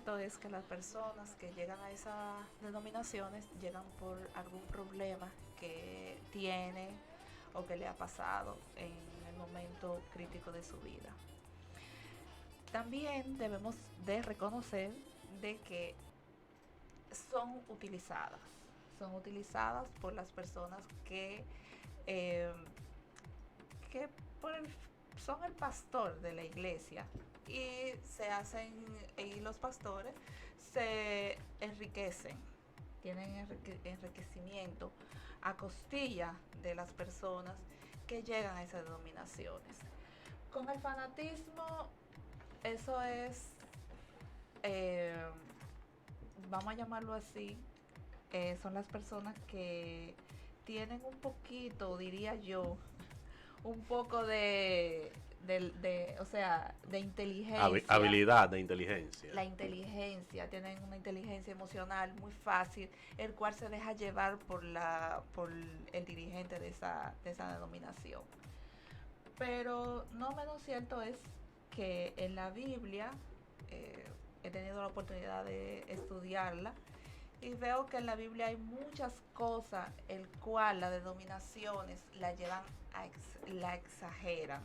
cierto es que las personas que llegan a esas denominaciones llegan por algún problema que tiene o que le ha pasado en el momento crítico de su vida. También debemos de reconocer de que son utilizadas, son utilizadas por las personas eh, que por el, son el pastor de la iglesia y se hacen, y los pastores se enriquecen, tienen enriquecimiento a costilla de las personas que llegan a esas denominaciones. Con el fanatismo, eso es, eh, vamos a llamarlo así, son las personas que tienen un poquito, diría yo, un poco o sea, de inteligencia. Habilidad de inteligencia. La inteligencia, tienen una inteligencia emocional muy fácil, el cual se deja llevar por el dirigente de esa denominación. Pero no menos cierto es que en la Biblia, he tenido la oportunidad de estudiarla, y veo que en la Biblia hay muchas cosas el cual las denominaciones la llevan la exageran.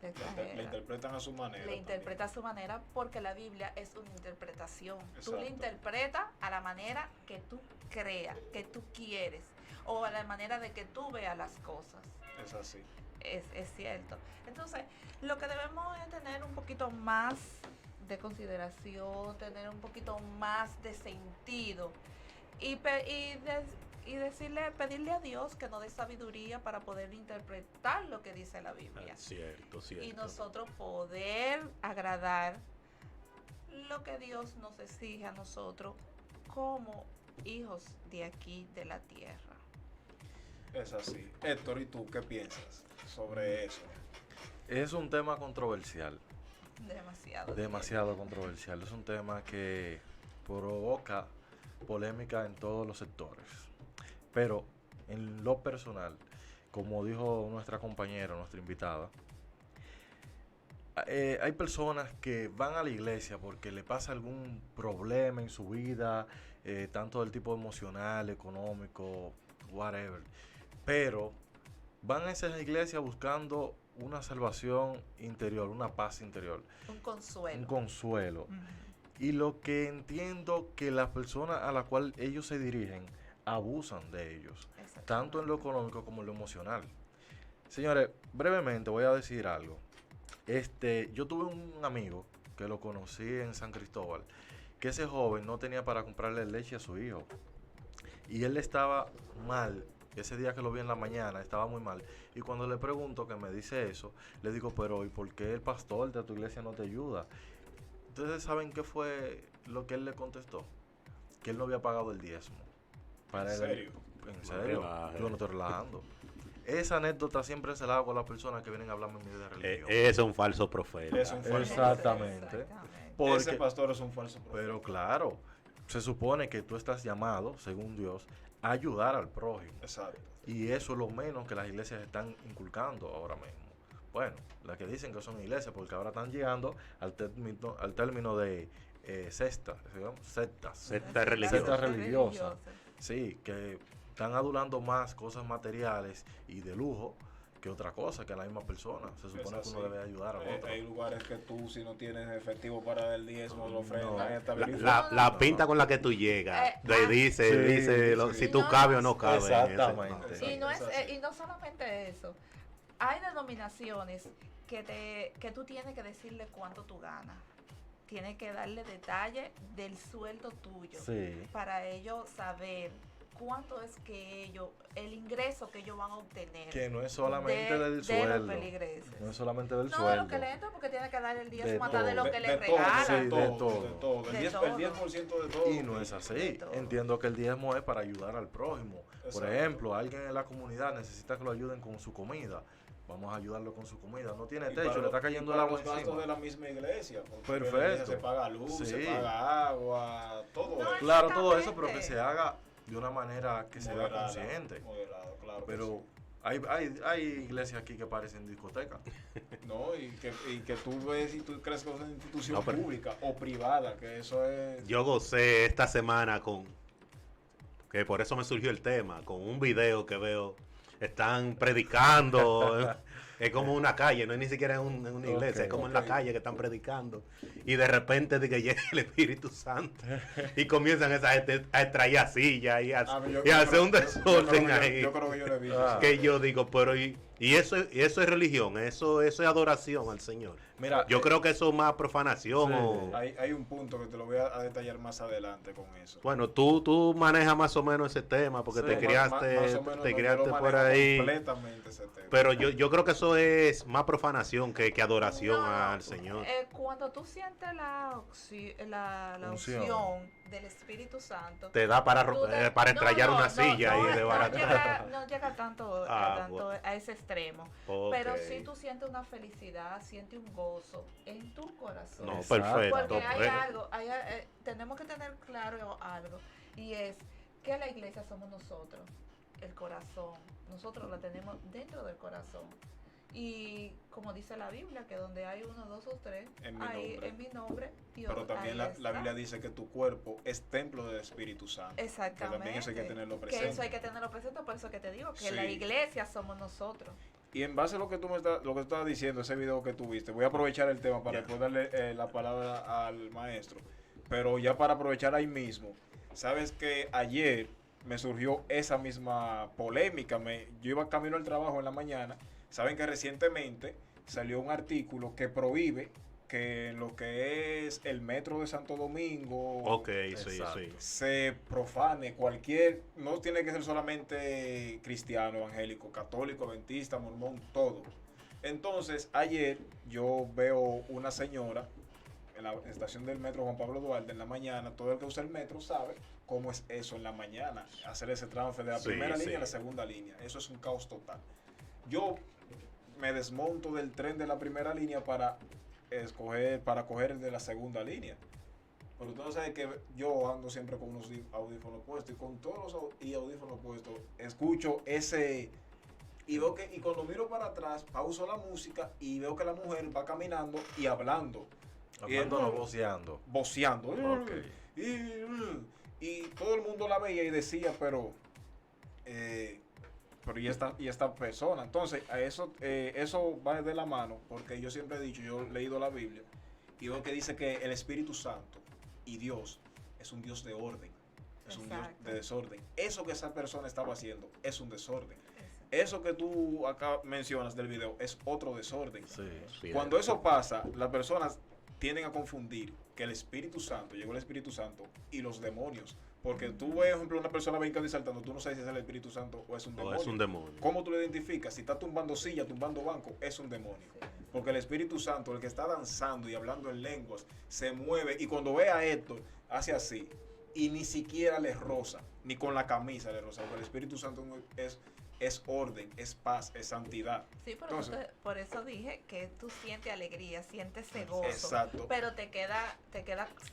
La interpretan a su manera. Le interpreta a su manera porque la Biblia es una interpretación. Exacto. Tú le interpretas a la manera que tú creas, que tú quieres, o a la manera de que tú veas las cosas. Es así. Es cierto. Entonces, lo que debemos es tener un poquito más de consideración, tener un poquito más de sentido y decirle, pedirle a Dios que nos dé sabiduría para poder interpretar lo que dice la Biblia. Cierto, cierto. Y nosotros poder agradar lo que Dios nos exige a nosotros como hijos de aquí, de la tierra. Es así. Héctor, ¿y tú qué piensas sobre eso? Es un tema controversial. Demasiado controversial. Es un tema que provoca polémica en todos los sectores. Pero en lo personal, como dijo nuestra compañera, nuestra invitada, hay personas que van a la iglesia porque le pasa algún problema en su vida, tanto del tipo emocional, económico, whatever. Pero van a esas iglesias buscando una salvación interior, una paz interior. Un consuelo. Un consuelo. Uh-huh. Y lo que entiendo que las personas a las cuales ellos se dirigen abusan de ellos, tanto en lo económico como en lo emocional. Señores, brevemente voy a decir algo. Yo tuve un amigo que lo conocí en San Cristóbal, que ese joven no tenía para comprarle leche a su hijo. Y él estaba mal. Ese día que lo vi en la mañana estaba muy mal. Y cuando le pregunto que me dice eso, le digo, pero ¿y por qué el pastor de tu iglesia no te ayuda? Entonces, ¿saben qué fue lo que él le contestó? Que él no había pagado el diezmo. ¿En serio? ¿En serio? Yo no estoy relajando. Esa anécdota siempre se la hago a las personas que vienen a hablarme de religión. Es un falso profeta. Es un falso Exactamente. Porque ese pastor es un falso profeta. Pero claro, se supone que tú estás llamado, según Dios, a ayudar al prójimo. Exacto. Y eso es lo menos que las iglesias están inculcando ahora mismo. Bueno, las que dicen que son iglesias, porque ahora están llegando al término de sectas. Sectas religiosas. Sí, que están adulando más cosas materiales y de lujo que otra cosa, que a la misma persona. Se supone que uno debe ayudar a otro. Hay lugares que tú, si no tienes efectivo para el diezmo, lo ofrendas. La pinta con la que tú llegas, dice si tú cabes o no cabes. Exactamente. Y no solamente eso. Hay denominaciones que tú tienes que decirle cuánto tú ganas. Tienes que darle detalle del sueldo tuyo, para ellos saber cuánto es que el ingreso que ellos van a obtener. Que no es solamente del sueldo. Los feligreses. No es solamente del no, sueldo. de lo que le entra, porque tiene que dar el 10% de lo que le regalan. De todo. El 10% de todo. Y no es así. Entiendo que el diezmo es para ayudar al prójimo. Exacto. Por ejemplo, alguien en la comunidad necesita que lo ayuden con su comida. Vamos a ayudarlo con su comida. No tiene techo, le está cayendo el agua encima. Los gastos de la misma iglesia. Perfecto. La iglesia se paga luz, se paga agua, todo eso. Claro, todo eso, pero que se haga de una manera que se vea consciente. Moderado, claro. Pero Hay iglesias aquí que parecen discotecas. No, y que tú ves y tú crees que es una institución No, pero- pública o privada, que eso es... Yo gocé esta semana que por eso me surgió el tema, con un video que veo, están predicando, es como una calle, no es ni siquiera en una iglesia, es como en la calle que están predicando, y de repente de que llega el Espíritu Santo, y comienzan esa gente a extraer sillas y a hacer un desorden ahí, Yo creo que yo lo he visto. que yo digo, pero y eso es religión, eso es adoración al Señor. Mira, Yo creo que eso es más profanación. Sí. o- Hay un punto que te lo voy a detallar más adelante con eso. Bueno, tú manejas más o menos ese tema porque Sí, te más- criaste, Más o menos te yo criaste lo por manejo ahí. completamente ese tema. Pero yo creo que eso es más profanación que adoración No, al Señor. Cuando tú sientes la Unción. unción del Espíritu Santo, Te da para tú te- estrellar una silla no, y de baratar. no llega tanto, Bueno. a ese extremo. Ok. Pero sí tú sientes una felicidad, sientes un gozo en tu corazón. No, Exacto. perfecto. Porque hay pues. algo, tenemos que tener claro algo, y es que la iglesia somos nosotros, el corazón. Nosotros la tenemos dentro del corazón. Y como dice la Biblia, que donde hay 1, 2 o 3, En mi ahí nombre. en mi nombre. Pero también la Biblia dice que tu cuerpo es templo del Espíritu Santo. Exactamente. Que también eso hay que tenerlo Que presente. eso hay que tenerlo presente, por eso que te digo, que Sí. la iglesia somos nosotros. Y en base a lo que tú estabas diciendo, ese video que tuviste, voy a aprovechar el tema para Ya. después darle la palabra al maestro. Pero ya para aprovechar ahí mismo, sabes que ayer me surgió esa misma polémica. Yo iba camino al trabajo en la mañana. Saben que recientemente salió un artículo que prohíbe que en lo que es el metro de Santo Domingo Ok, sí, Exacto. sí. se profane no tiene que ser solamente cristiano, evangélico, católico, adventista, mormón, todo. Entonces, ayer yo veo una señora en la estación del metro Juan Pablo Duarte en la mañana. Todo el que usa el metro sabe cómo es eso en la mañana, hacer ese transfer de la Sí, primera sí. línea a la segunda línea. Eso es un caos total. Yo me desmonto del tren de la primera línea para coger el de la segunda línea. Pero ustedes saben que yo ando siempre con unos audífonos puestos, y con todos los audífonos puestos escucho ese, y veo que, y cuando miro para atrás pauso la música y veo que la mujer va caminando y hablando, Hablando, no voceando. voceando. Ok. Y todo el mundo la veía y decía, pero y esta persona. Entonces, eso va de la mano, porque yo siempre he dicho, yo he leído la Biblia, y veo que dice que el Espíritu Santo y Dios es un Dios de orden, es un Dios Exacto. de desorden. Eso que esa persona estaba haciendo es un desorden. Eso que tú acá mencionas del video es otro desorden. Sí. Sí, Cuando eso pasa, las personas tienden a confundir que el Espíritu Santo, llegó el Espíritu Santo y los demonios. Porque tú ves, por ejemplo, una persona brincando y saltando, tú no sabes si es el Espíritu Santo o es un o demonio. es un demonio. ¿Cómo tú lo identificas? Si está tumbando silla, tumbando banco, es un demonio. Porque el Espíritu Santo, el que está danzando y hablando en lenguas, se mueve, y cuando ve a Héctor, hace así, y ni siquiera le roza, ni con la camisa le roza. Porque el Espíritu Santo es orden, es paz, es santidad. Sí, pero Entonces- por eso dije que tú sientes alegría, sientes ese gozo. Exacto. Pero te queda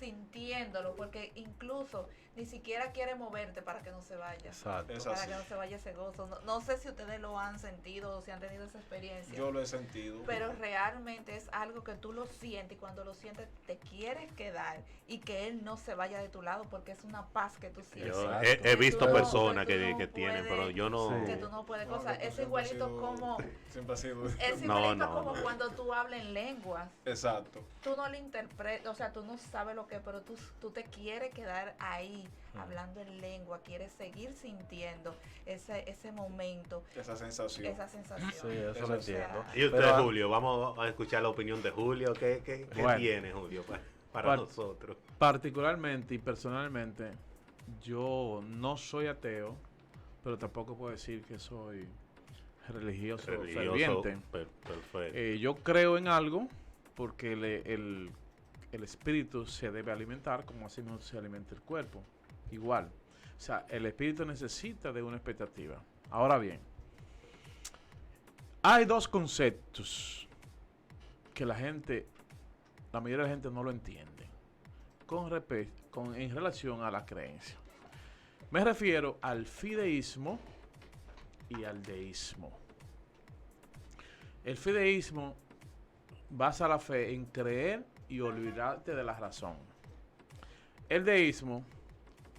sintiéndolo, porque incluso ni siquiera quiere moverte para que no se vaya. Exacto. Es Para así. que no se vaya ese gozo. No sé si ustedes lo han sentido o si han tenido esa experiencia. Yo lo he sentido. Pero realmente es algo que tú lo sientes, y cuando lo sientes te quieres quedar y que él no se vaya de tu lado, porque es una paz que tú sientes. Yo Exacto. he visto Tú no- personas tú no que tienen, puedes- pero yo no. Sí. Que tú no puedes No, cosas. que tú Es siempre has igualito sido- como Siempre ha sido. es No, igualito no, como no. cuando tú hablas en lenguas. Exacto. Tú no lo interpretas, o sea, tú no sabes lo que, pero tú te quieres quedar ahí hablando en lengua, quieres seguir sintiendo ese momento, Esa sensación. esa sensación. Sí, eso Eso lo sí. entiendo. Y usted, Pero, Julio, vamos a escuchar la opinión de Julio. ¿Qué Bueno. tiene Julio para Bueno. nosotros? Particularmente y personalmente, yo no soy ateo, pero tampoco puedo decir que soy religioso, ferviente. Perfecto. Yo creo en algo porque el espíritu se debe alimentar como así mismo se alimenta el cuerpo. Igual. O sea, el espíritu necesita de una expectativa. Ahora bien, hay dos conceptos que la mayoría de la gente no lo entiende en relación a la creencia. Me refiero al fideísmo y al deísmo. El fideísmo basa la fe en creer y olvidarte de la razón. El deísmo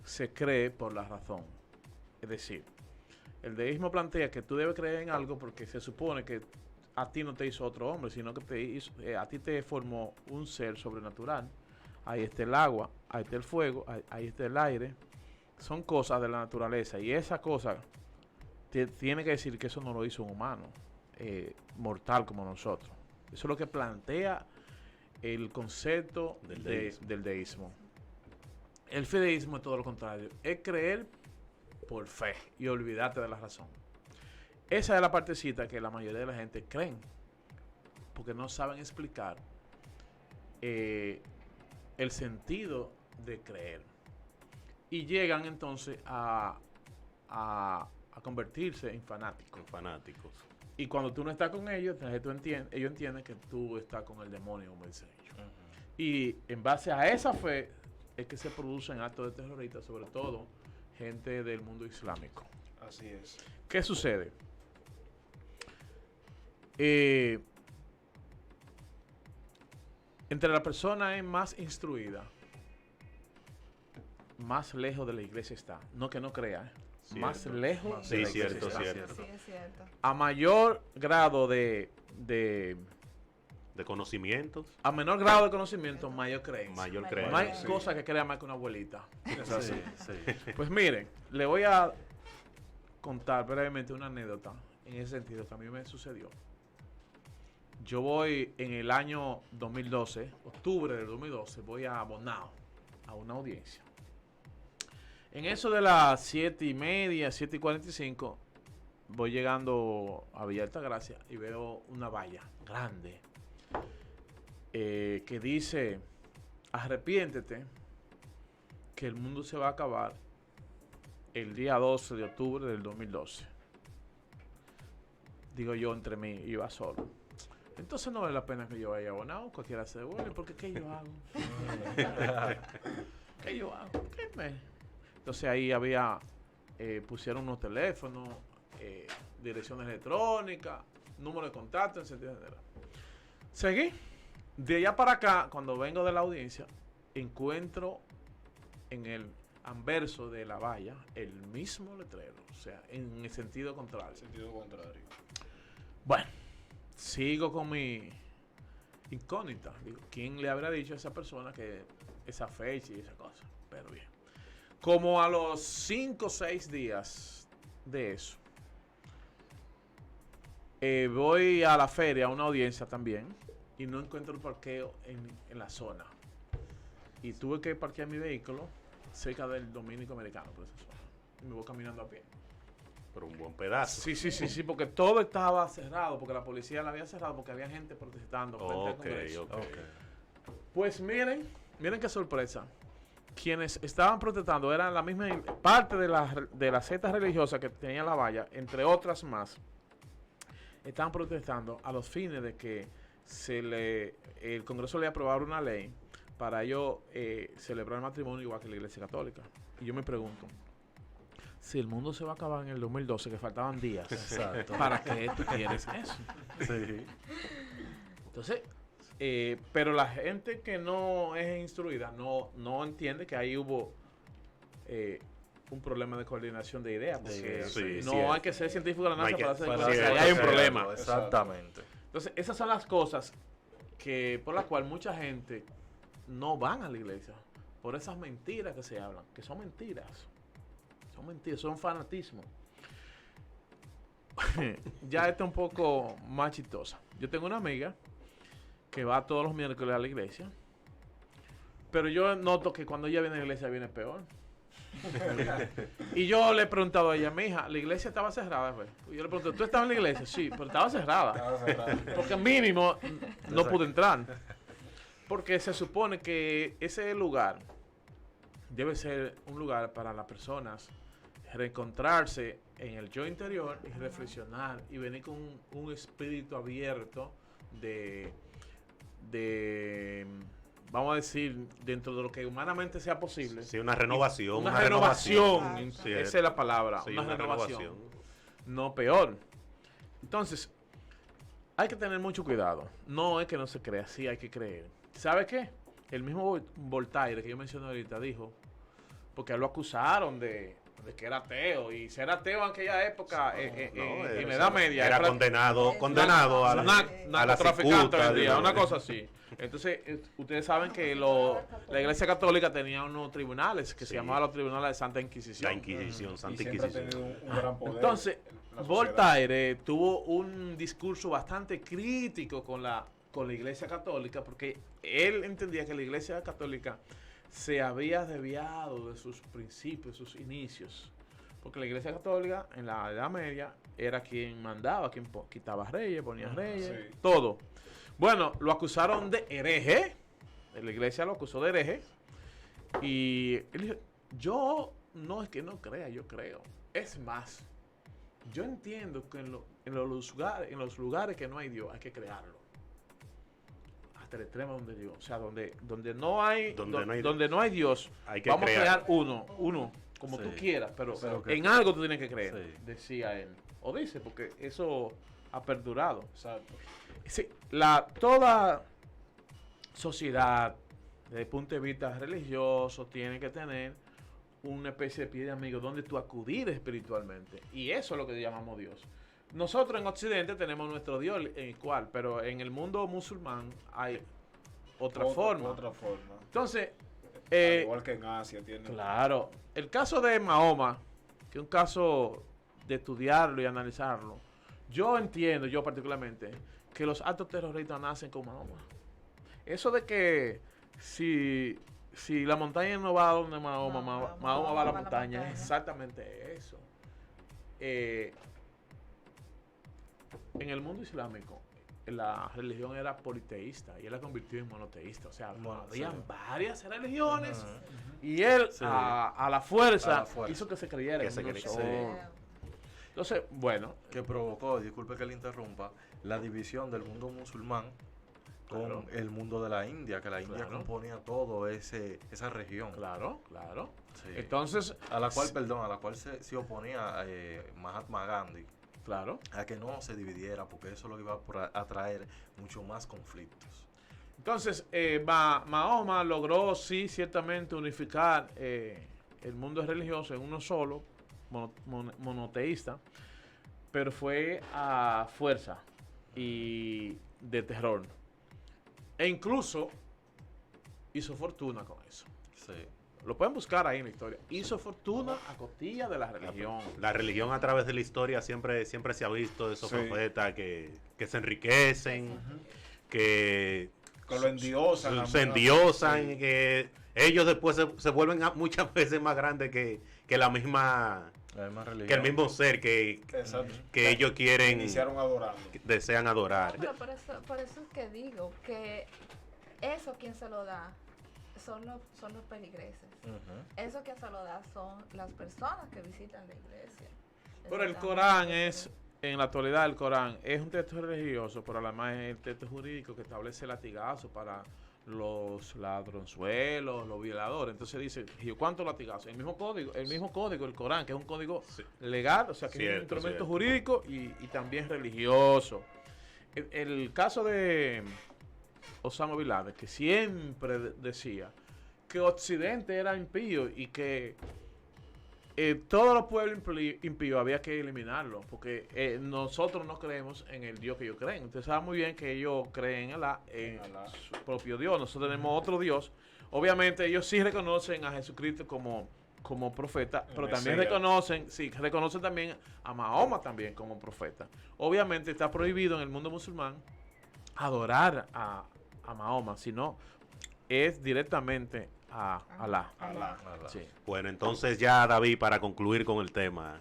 se cree por la razón. Es decir, el deísmo plantea que tú debes creer en algo porque se supone que a ti no te hizo otro hombre, sino que a ti te formó un ser sobrenatural. Ahí está el agua, ahí está el fuego, ahí está el aire. Son cosas de la naturaleza y esa cosa tiene que decir que eso no lo hizo un humano mortal como nosotros. Eso es lo que plantea el concepto del deísmo. El fideísmo es todo lo contrario, es creer por fe y olvidarte de la razón. Esa es la partecita que la mayoría de la gente creen, porque no saben explicar el sentido de creer. Y llegan entonces a convertirse en fanáticos. Y cuando tú no estás con ellos, ellos entienden que tú estás con el demonio, como dicen ellos. Y en base a esa fe es que se producen actos de terroristas, sobre todo gente del mundo islámico. Así es. ¿Qué sucede? Entre la persona es más instruida, más lejos de la iglesia está. No que no crea, más lejos de la iglesia está. Sí, es cierto. A mayor grado de conocimientos. A menor grado de conocimiento, mayor creencia. Mayor creencia. No hay cosa que crea más que una abuelita. Sí. Pues miren, le voy a contar brevemente una anécdota en ese sentido que a mí me sucedió. Yo voy en el año 2012, octubre del 2012, voy a Bonao, a una audiencia. En eso de las 7:30, 7:45, voy llegando a Villa Altagracia y veo una valla grande que dice: arrepiéntete, que el mundo se va a acabar el día 12 de octubre del 2012. Digo yo entre mí, iba solo. Entonces no vale la pena que yo vaya a Bonao, cualquiera se devuelve, porque ¿qué yo hago? ¿Qué yo hago? Entonces ahí pusieron unos teléfonos, direcciones electrónicas, número de contacto, en sentido general. Seguí. De allá para acá, cuando vengo de la audiencia, encuentro en el anverso de la valla el mismo letrero, o sea, en el sentido contrario. Bueno, sigo con mi incógnita. Digo, ¿quién le habrá dicho a esa persona que esa fecha y esa cosa? Pero bien. Como a los 5 o 6 días de eso, voy a la feria, a una audiencia también, y no encuentro el parqueo en la zona. Y tuve que parquear mi vehículo cerca del Dominico Americano, por esa zona. Y me voy caminando a pie. Pero un buen pedazo. Sí, porque todo estaba cerrado, porque la policía la había cerrado, porque había gente protestando frente al Congreso. Okay. Pues miren qué sorpresa. Quienes estaban protestando eran la misma parte de la secta religiosa que tenía la valla, entre otras más. Estaban protestando a los fines de que el Congreso le aprobara una ley para ellos celebrar el matrimonio igual que la Iglesia Católica. Y yo me pregunto, si el mundo se va a acabar en el 2012, que faltaban días, Exacto. ¿para qué tú quieres eso? Sí. Entonces, pero la gente que no es instruida no entiende que ahí hubo un problema de coordinación de ideas, porque no hay que ser científico de la NASA para hacer que ahí hay un problema. Exactamente. Entonces, esas son las cosas por las cuales mucha gente no van a la iglesia, por esas mentiras que se hablan, que son mentiras. Son mentiras, son fanatismo. Ya está un poco más chistosa. Yo tengo una amiga que va todos los miércoles a la iglesia, pero yo noto que cuando ella viene a la iglesia viene peor. Y yo le he preguntado a ella, mija, la iglesia estaba cerrada, pues. Yo le pregunto, ¿tú estabas en la iglesia? Sí, pero estaba cerrada. Porque mínimo no pude entrar. Porque se supone que ese lugar debe ser un lugar para las personas reencontrarse en el yo interior y reflexionar y venir con un espíritu abierto de vamos a decir, dentro de lo que humanamente sea posible. Sí, una renovación. Una renovación. Sí, esa es la palabra. Sí, una renovación. no peor. Entonces, hay que tener mucho cuidado. No es que no se crea, sí hay que creer. ¿Sabe qué? El mismo Voltaire que yo mencioné ahorita dijo, porque lo acusaron de que era ateo, y ser ateo en aquella época, en la Edad Media, era condenado a la narcotraficante cicuta, hoy en día, digo. una cosa así. Entonces, ustedes saben que la Iglesia Católica tenía unos tribunales que se llamaban los tribunales de Santa Inquisición. La Inquisición, Santa Y siempre ha Inquisición. tenido un gran poder. Entonces, en la sociedad. Voltaire tuvo un discurso bastante crítico con la Iglesia Católica, porque él entendía que la Iglesia Católica se había desviado de sus principios, sus inicios. Porque la Iglesia Católica en la Edad Media era quien mandaba, quien quitaba reyes, ponía reyes, Sí. todo. Bueno, lo acusaron de hereje. La Iglesia lo acusó de hereje. Y él dijo, yo no es que no crea, yo creo. Es más, yo entiendo que en los lugares que no hay Dios hay que crearlo. Hasta el extremo donde Dios, o sea, donde no hay Dios, Hay que vamos a crear. crear uno, como Sí. tú quieras, pero que- en algo tú tienes que creer, Sí. decía él. O dice, porque eso ha perdurado. Exacto. Sí, toda sociedad, desde el punto de vista religioso, tiene que tener una especie de pie de amigo donde tú acudir espiritualmente. Y eso es lo que llamamos Dios. Nosotros en Occidente tenemos nuestro Dios, el cual, pero en el mundo musulmán hay otra forma. Otra forma. Entonces, Al igual que en Asia tiene. claro, el caso de Mahoma, que es un caso de estudiarlo y analizarlo, yo entiendo, yo particularmente, que los actos terroristas nacen con Mahoma. Eso de que si la montaña no va a donde Mahoma, Mahoma va a la montaña, es exactamente eso. En el mundo islámico, la religión era politeísta y él la convirtió en monoteísta. O sea, habían sí. varias religiones Ajá. y él Sí. a la fuerza A la fuerza. hizo que se creyera Que en se uno creyera. solo. Entonces, bueno, Que provocó, disculpe que le interrumpa, la división del mundo musulmán con Claro. el mundo de la India, que la India Claro. componía todo esa región. claro. Sí. Entonces, a la cual se oponía Mahatma Gandhi, claro. a que no se dividiera, porque eso lo iba a traer mucho más conflictos. Entonces, Mahoma logró, sí, ciertamente unificar el mundo religioso en uno solo, monoteísta, pero fue a fuerza y de terror. E incluso hizo fortuna con eso. Sí. Lo pueden buscar ahí en la historia. Hizo fortuna a costilla de la religión. La religión a través de la historia siempre se ha visto esos Sí. profetas que se enriquecen, que Que lo endiosan. se endiosan, Sí. que ellos después se vuelven muchas veces más grandes que la misma, La misma religión. que el mismo ser que Exacto. ellos quieren, Iniciaron adorando. desean adorar. Pero por eso es que digo que eso quien se lo da son los peligreses. Ujú. Eso quien se lo da son las personas que visitan la iglesia. Pero el Corán es, en la actualidad el Corán es un texto religioso, pero además es el texto jurídico que establece latigazos para los ladronzuelos, los violadores. Entonces dice, ¿cuántos latigazos? El mismo código, el Corán, que es un código Sí. legal, o sea, que es un Cierto, instrumento cierto. jurídico y también religioso. El caso de Osama Bin Laden, que siempre decía que Occidente era impío y que todos los pueblos impíos había que eliminarlos, porque nosotros no creemos en el Dios que ellos creen. Ustedes saben muy bien que ellos creen en Alá. su propio Dios. Nosotros tenemos otro Dios. Obviamente ellos sí reconocen a Jesucristo como profeta, pero también Mesías. reconocen también a Mahoma también como profeta. Obviamente está prohibido en el mundo musulmán adorar a Mahoma, sino es directamente a Alá. Alá. Sí. Bueno, entonces ya David, para concluir con el tema,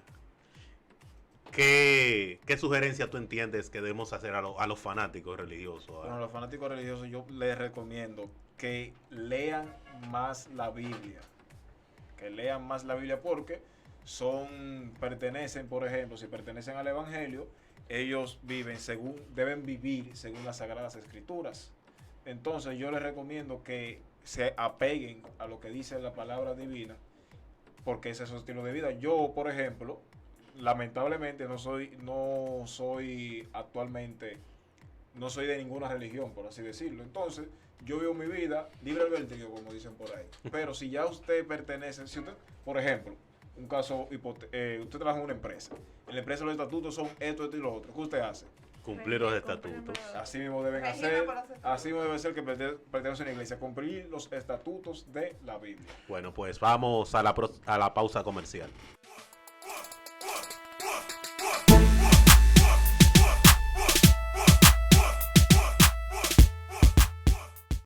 ¿qué sugerencia tú entiendes que debemos hacer a los fanáticos religiosos? Bueno, a los fanáticos religiosos yo les recomiendo que lean más la Biblia. Que lean más la Biblia porque pertenecen, por ejemplo, si pertenecen al Evangelio, ellos deben vivir según las Sagradas Escrituras. Entonces yo les recomiendo que se apeguen a lo que dice la palabra divina, porque ese es su estilo de vida. Yo, por ejemplo, lamentablemente no soy actualmente, no soy de ninguna religión, por así decirlo. Entonces, yo vivo mi vida libre albedrío, como dicen por ahí. Pero si ya usted pertenece, si usted, por ejemplo, un caso, usted trabaja en una empresa. En la empresa los estatutos son esto y lo otro. ¿Qué usted hace? Cumplir los estatutos. Así mismo deben así mismo debe ser que pertenece a una iglesia, cumplir los estatutos de la Biblia. Bueno, pues vamos a la pausa comercial.